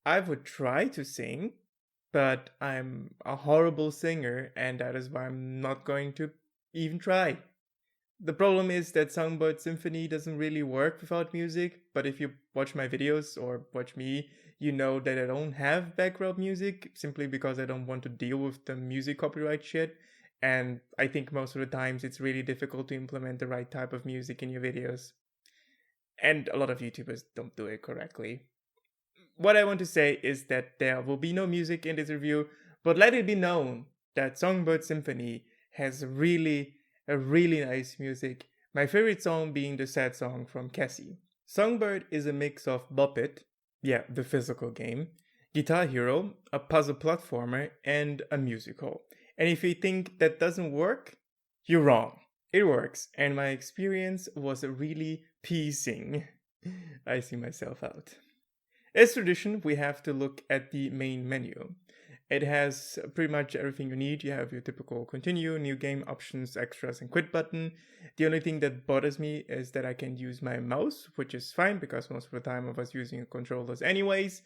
I would try to sing, but I'm a horrible singer, and that is why I'm not going to even try. The problem is that Songbird Symphony doesn't really work without music, but if you watch my videos or watch me, you know that I don't have background music simply because I don't want to deal with the music copyright shit. And I think most of the times it's really difficult to implement the right type of music in your videos. And a lot of YouTubers don't do it correctly. What I want to say is that there will be no music in this review, but let it be known that Songbird Symphony has really nice music. My favorite song being the sad song from Cassie. Songbird is a mix of Bop-It, yeah, the physical game, Guitar Hero, a puzzle platformer, and a musical. And if you think that doesn't work, you're wrong. It works, and my experience was really pleasing. I see myself out. As tradition, we have to look at the main menu. It has pretty much everything you need. You have your typical continue, new game options, extras, and quit button. The only thing that bothers me is that I can use my mouse, which is fine because most of the time I was using controllers anyways.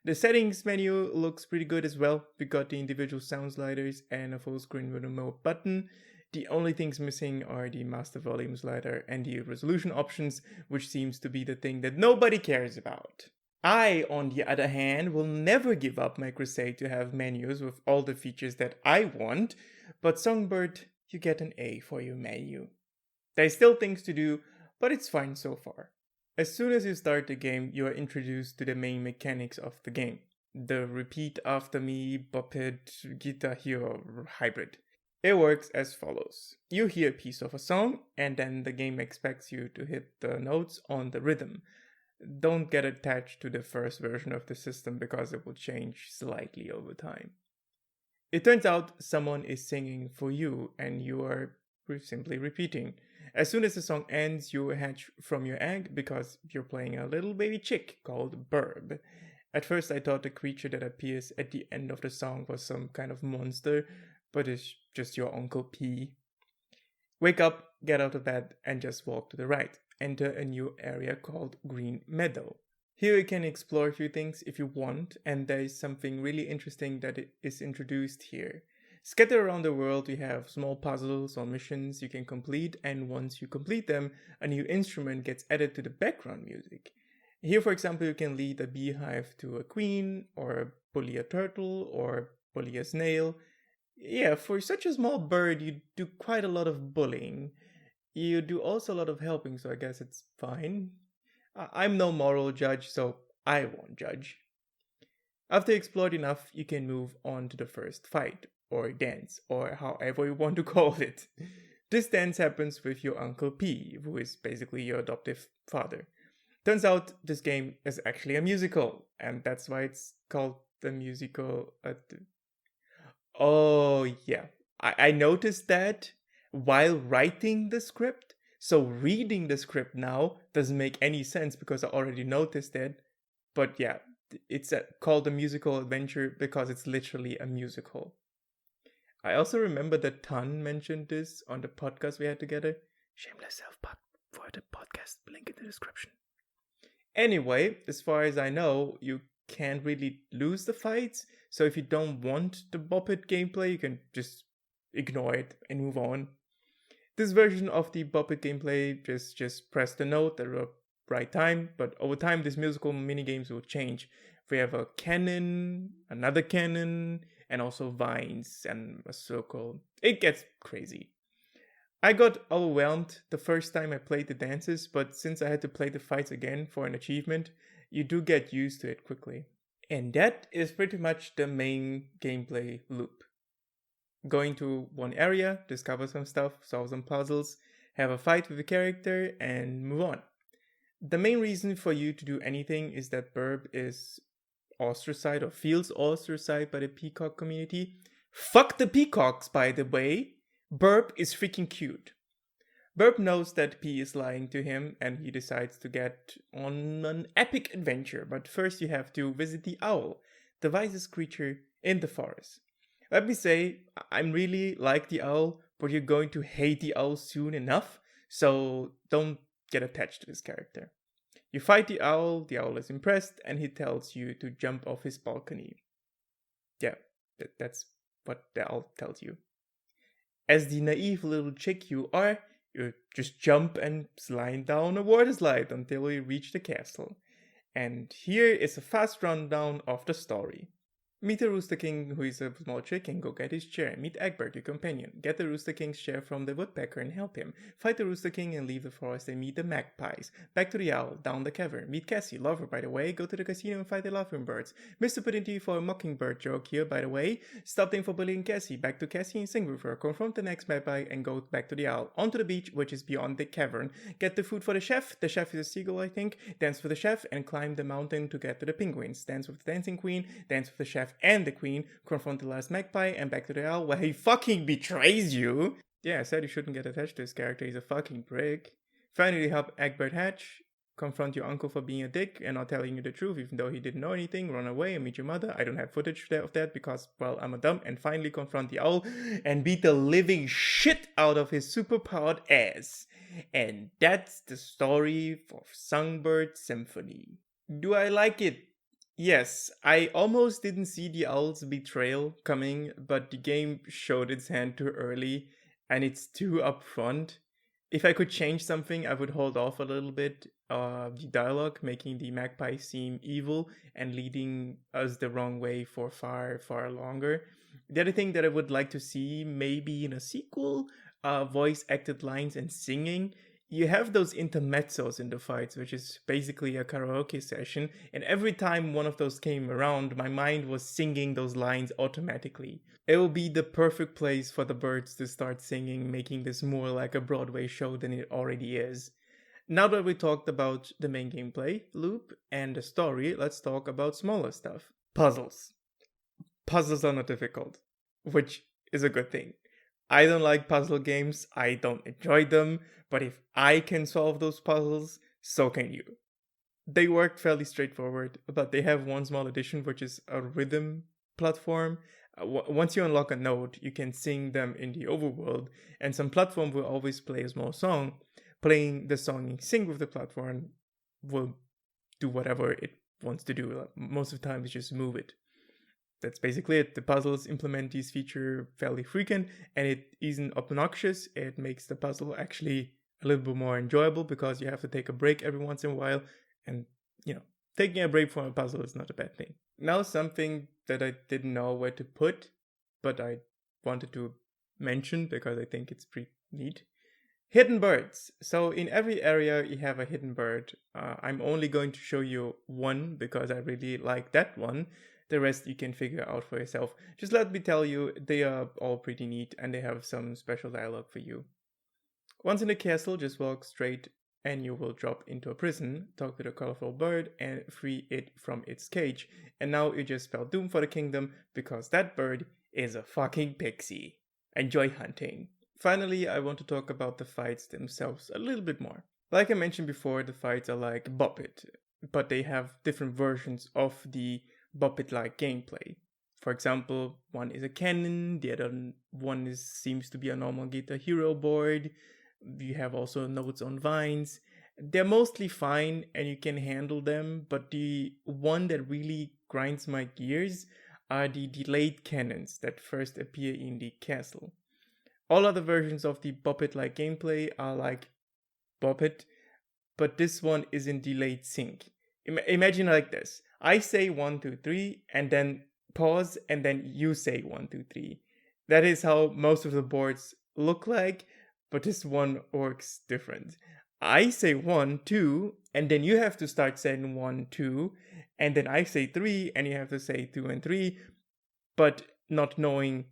The settings menu looks pretty good as well. We got the individual sound sliders and a full screen remote button. The only things missing are the master volume slider and the resolution options, which seems to be the thing that nobody cares about. I, on the other hand, will never give up my crusade to have menus with all the features that I want, but Songbird, you get an A for your menu. There's still things to do, but it's fine so far. As soon as you start the game, you are introduced to the main mechanics of the game. The repeat after me, Bop-It, Guitar Hero hybrid. It works as follows. You hear a piece of a song, and then the game expects you to hit the notes on the rhythm. Don't get attached to the first version of the system because it will change slightly over time. It turns out someone is singing for you and you are simply repeating. As soon as the song ends, you hatch from your egg because you're playing a little baby chick called Burb. At first I thought the creature that appears at the end of the song was some kind of monster, but it's just your Uncle P. Wake up, get out of bed, and just walk to the right. Enter a new area called Green Meadow. Here you can explore a few things if you want, and there is something really interesting that is introduced here. Scattered around the world, you have small puzzles or missions you can complete, and once you complete them, a new instrument gets added to the background music. Here, for example, you can lead a beehive to a queen, or bully a turtle, or bully a snail. Yeah, for such a small bird, you do quite a lot of bullying. You do also a lot of helping, so I guess it's fine. I'm no moral judge, so I won't judge. After explored enough, you can move on to the first fight, or dance, or however you want to call it. This dance happens with your Uncle P, who is basically your adoptive father. Turns out this game is actually a musical, and that's why it's called the musical. Oh, yeah. I noticed that while writing the script. So reading the script now doesn't make any sense because I already noticed it. But yeah, it's called a musical adventure because it's literally a musical. I also remember that Tan mentioned this on the podcast we had together. Shameless self-plug for the podcast, link in the description. Anyway, as far as I know, you can't really lose the fights. So if you don't want the Bop-It gameplay, you can just ignore it and move on. This version of the Bop-It gameplay just press the note at the right time, but over time these musical minigames will change. We have a cannon, another cannon, and also vines and a circle. It gets crazy. I got overwhelmed the first time I played the dances, but since I had to play the fights again for an achievement, you do get used to it quickly. And that is pretty much the main gameplay loop. Going to one area, discover some stuff, solve some puzzles, have a fight with a character, and move on. The main reason for you to do anything is that Burb is ostracized or feels ostracized by the peacock community. Fuck the peacocks, by the way. Burb is freaking cute. Burb knows that P is lying to him and he decides to get on an epic adventure, but first you have to visit the owl, the wisest creature in the forest. Let me say, I really like the owl, but you're going to hate the owl soon enough, so don't get attached to this character. You fight the owl is impressed, and he tells you to jump off his balcony. Yeah, that's what the owl tells you. As the naive little chick you are, you just jump and slide down a water slide until you reach the castle. And here is a fast rundown of the story. Meet the Rooster King, who is a small chick, and go get his chair. Meet Egbert, your companion. Get the Rooster King's chair from the woodpecker and help him. Fight the Rooster King and leave the forest and meet the magpies. Back to the owl, down the cavern. Meet Cassie, lover by the way. Go to the casino and fight the loving birds. Mr. Puddingty for a mockingbird joke here by the way. Stop them for bullying Cassie. Back to Cassie and sing with her. Confront the next magpie and go back to the owl. Onto the beach, which is beyond the cavern. Get the food for the chef. The chef is a seagull, I think. Dance with the chef and climb the mountain to get to the penguins. Dance with the dancing queen. Dance with the chef and the queen. Confront the last magpie and back to the owl where he fucking betrays you. Yeah, I said you shouldn't get attached to this character, he's a fucking prick. Finally help Egbert hatch. Confront your uncle for being a dick and not telling you the truth even though he didn't know anything. Run away and meet your mother. I don't have footage of that because, well, I'm a dumb. And finally confront the owl and beat the living shit out of his superpowered ass. And that's the story of Songbird Symphony. Do I like it? Yes, I almost didn't see the owl's betrayal coming, but the game showed its hand too early, and it's too upfront. If I could change something, I would hold off a little bit. The dialogue, making the magpie seem evil and leading us the wrong way for far, far longer. The other thing that I would like to see, maybe in a sequel, voice acted lines and singing. You have those intermezzos in the fights, which is basically a karaoke session, and every time one of those came around, my mind was singing those lines automatically. It will be the perfect place for the birds to start singing, making this more like a Broadway show than it already is. Now that we talked about the main gameplay loop and the story, let's talk about smaller stuff. Puzzles. Puzzles are not difficult, which is a good thing. I don't like puzzle games, I don't enjoy them, but if I can solve those puzzles, so can you. They work fairly straightforward, but they have one small addition, which is a rhythm platform. Once you unlock a note, you can sing them in the overworld, and some platform will always play a small song. Playing the song in sync with the platform will do whatever it wants to do. Most of the time, it's just move it. That's basically it. The puzzles implement this feature fairly frequent, and it isn't obnoxious. It makes the puzzle actually a little bit more enjoyable because you have to take a break every once in a while, and taking a break from a puzzle is not a bad thing. Now something that I didn't know where to put, but I wanted to mention because I think it's pretty neat. Hidden birds. So in every area you have a hidden bird. I'm only going to show you one because I really like that one. The rest you can figure out for yourself. Just let me tell you, they are all pretty neat and they have some special dialogue for you. Once in the castle, just walk straight and you will drop into a prison, talk to the colorful bird and free it from its cage. And now you just spell doom for the kingdom because that bird is a fucking pixie. Enjoy hunting. Finally, I want to talk about the fights themselves a little bit more. Like I mentioned before, the fights are like Bop-It, but they have different versions of the Bop-It-like gameplay. For example, one is a cannon, the other one seems to be a normal Guitar Hero board. You have also notes on vines. They're mostly fine and you can handle them, but the one that really grinds my gears are the delayed cannons that first appear in the castle. All other versions of the Bop-It-like gameplay are like Bop-It, but this one is in delayed sync. Imagine like this. I say 1, 2, 3, and then pause, and then you say 1, 2, 3. That is how most of the boards look like, but this one works different. I say 1, 2, and then you have to start saying 1, 2, and then I say 3, and you have to say 2 and 3, but not knowing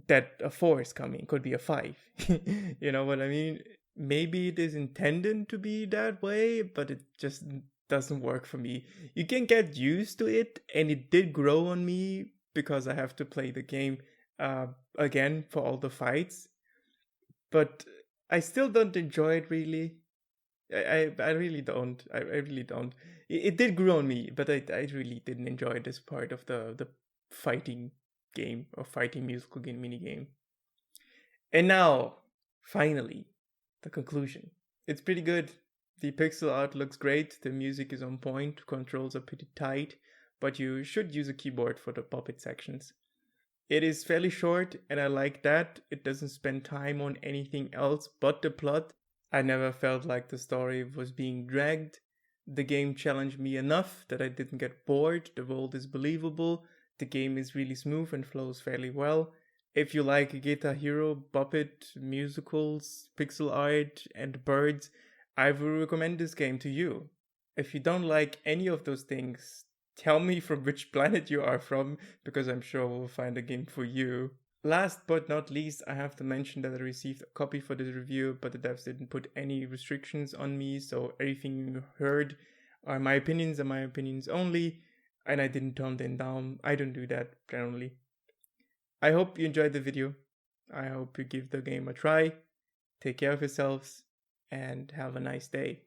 that a 4 is coming, could be a 5. You know what I mean? Maybe it is intended to be that way, but it just doesn't work for me. You can get used to it, and it did grow on me because I have to play the game again for all the fights. But I still don't enjoy it really. I really don't. I really don't. It did grow on me, but I really didn't enjoy this part of the fighting game or fighting musical game mini game. And now, finally, the conclusion. It's pretty good. The pixel art looks great, the music is on point, controls are pretty tight, but you should use a keyboard for the Bop-It sections. It is fairly short, and I like that. It doesn't spend time on anything else but the plot. I never felt like the story was being dragged. The game challenged me enough that I didn't get bored. The world is believable. The game is really smooth and flows fairly well. If you like Guitar Hero, Bop-It, musicals, pixel art, and birds, I will recommend this game to you. If you don't like any of those things, tell me from which planet you are from, because I'm sure we'll find a game for you. Last but not least, I have to mention that I received a copy for this review, but the devs didn't put any restrictions on me, so everything you heard are my opinions and my opinions only, and I didn't turn them down. I don't do that generally. I hope you enjoyed the video. I hope you give the game a try. Take care of yourselves, and have a nice day.